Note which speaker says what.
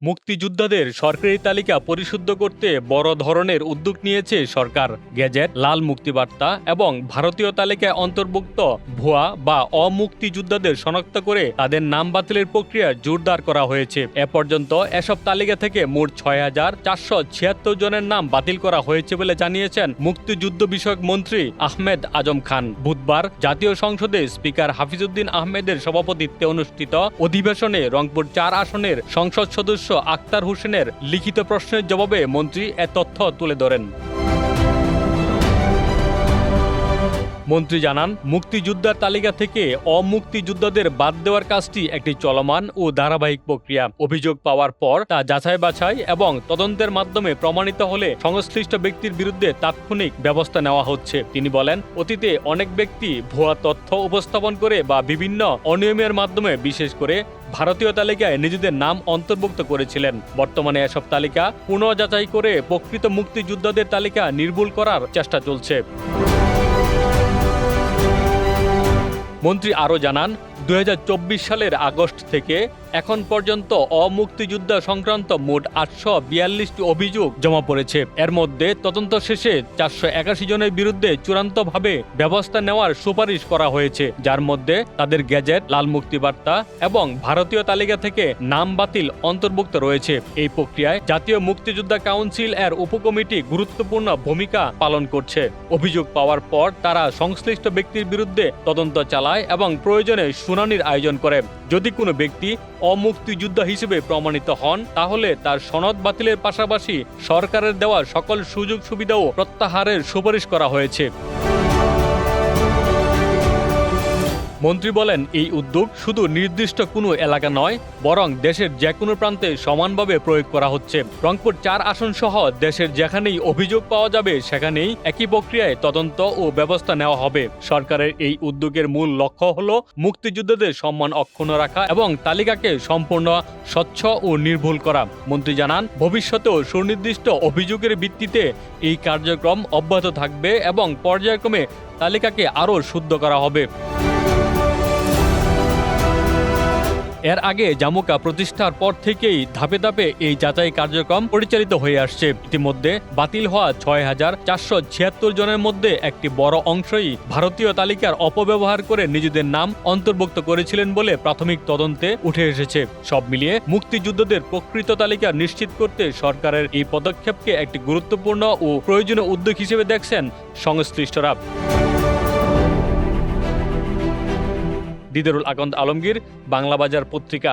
Speaker 1: মুক্তিযোদ্ধাদের সরকারি তালিকা পরিশুদ্ধ করতে বড় ধরনের উদ্যোগ নিয়েছে সরকার। গেজেট, লাল মুক্তিবার্তা এবং ভারতীয় তালিকায় অন্তর্ভুক্ত ভুয়া বা অমুক্তিযোদ্ধাদের শনাক্ত করে তাদের নাম বাতিলের প্রক্রিয়া জোরদার করা হয়েছে। এ পর্যন্ত এসব তালিকা থেকে মোট ৬,৪৭৬ জনের নাম বাতিল করা হয়েছে বলে জানিয়েছেন মুক্তিযুদ্ধ বিষয়ক মন্ত্রী আহমেদ আজম খান। বুধবার জাতীয় সংসদে স্পিকার হাফিজউদ্দিন আহমেদের সভাপতিত্বে অনুষ্ঠিত অধিবেশনে রংপুর ৪ আসনের সংসদ সদস্য আক্তার হোসেনের লিখিত প্রশ্নের জবাবে মন্ত্রী এ তথ্য তুলে ধরেন। মন্ত্রী জানান, মুক্তিযোদ্ধার তালিকা থেকে অমুক্তিযোদ্ধাদের বাদ দেওয়ার কাজটি একটি চলমান ও ধারাবাহিক প্রক্রিয়া। অভিযোগ পাওয়ার পর তা যাচাই বাছাই এবং তদন্তের মাধ্যমে প্রমাণিত হলে সংশ্লিষ্ট ব্যক্তির বিরুদ্ধে তাৎক্ষণিক ব্যবস্থা নেওয়া হচ্ছে। তিনি বলেন, অতীতে অনেক ব্যক্তি ভুয়া তথ্য উপস্থাপন করে বা বিভিন্ন অনিয়মের মাধ্যমে বিশেষ করে ভারতীয় তালিকায় নিজেদের নাম অন্তর্ভুক্ত করেছিলেন। বর্তমানে এসব তালিকা পুনঃযাচাই করে প্রকৃত মুক্তিযোদ্ধাদের তালিকা নির্ভুল করার চেষ্টা চলছে। মন্ত্রী আরও জানান, ২০২৪ সালের আগস্ট থেকে এখন পর্যন্ত অমুক্তিযোদ্ধা সংক্রান্ত মোট ৮৪২টি অভিযোগ জমা পড়েছে। এর মধ্যে তদন্ত শেষে ৪৮১ জনের বিরুদ্ধে চূড়ান্তভাবে ব্যবস্থা নেওয়ার সুপারিশ করা হয়েছে, যার মধ্যে তাদের গেজেট, লাল মুক্তিবার্তা এবং ভারতীয় তালিকা থেকে নাম বাতিল অন্তর্ভুক্ত রয়েছে। এই প্রক্রিয়ায় জাতীয় মুক্তিযোদ্ধা কাউন্সিল এর উপকমিটি গুরুত্বপূর্ণ ভূমিকা পালন করছে। অভিযোগ পাওয়ার পর তারা সংশ্লিষ্ট ব্যক্তির বিরুদ্ধে তদন্ত চালায় এবং প্রয়োজনে শুনানির আয়োজন করে। যদি কোনো ব্যক্তি অমুক্তিযোদ্ধা হিসেবে প্রমাণিত হন, তাহলে তার সনদ বাতিলের পাশাপাশি সরকারের দেওয়া সকল সুযোগ সুবিধাও প্রত্যাহারের সুপারিশ করা হয়েছে। মন্ত্রী বলেন, এই উদ্যোগ শুধু নির্দিষ্ট কোনো এলাকা নয়, বরং দেশের যে কোনো প্রান্তে সমানভাবে প্রয়োগ করা হচ্ছে। রংপুর ৪ আসন সহ দেশের যেখানেই অভিযোগ পাওয়া যাবে সেখানেই একই প্রক্রিয়ায় তদন্ত ও ব্যবস্থা নেওয়া হবে। সরকারের এই উদ্যোগের মূল লক্ষ্য হল মুক্তিযোদ্ধাদের সম্মান অক্ষুণ্ণ রাখা এবং তালিকাকে সম্পূর্ণ স্বচ্ছ ও নির্ভুল করা। মন্ত্রী জানান, ভবিষ্যতেও সুনির্দিষ্ট অভিযোগের ভিত্তিতে এই কার্যক্রম অব্যাহত থাকবে এবং পর্যায়ক্রমে তালিকাকে আরও শুদ্ধ করা হবে। এর আগে জামুকা প্রতিষ্ঠার পর থেকেই ধাপে ধাপে এই যাচাই কার্যক্রম পরিচালিত হয়ে আসছে। ইতিমধ্যে বাতিল হওয়া ৬,৪৭৬ জনের মধ্যে একটি বড় অংশই ভারতীয় তালিকার অপব্যবহার করে নিজেদের নাম অন্তর্ভুক্ত করেছিলেন বলে প্রাথমিক তদন্তে উঠে এসেছে। সব মিলিয়ে মুক্তিযোদ্ধাদের প্রকৃত তালিকা নিশ্চিত করতে সরকারের এই পদক্ষেপকে একটি গুরুত্বপূর্ণ ও প্রয়োজনীয় উদ্যোগ হিসেবে দেখছেন সংশ্লিষ্টরা। দিদারুল আকন্দ আলমগীর, বাংলা বাজার পত্রিকা।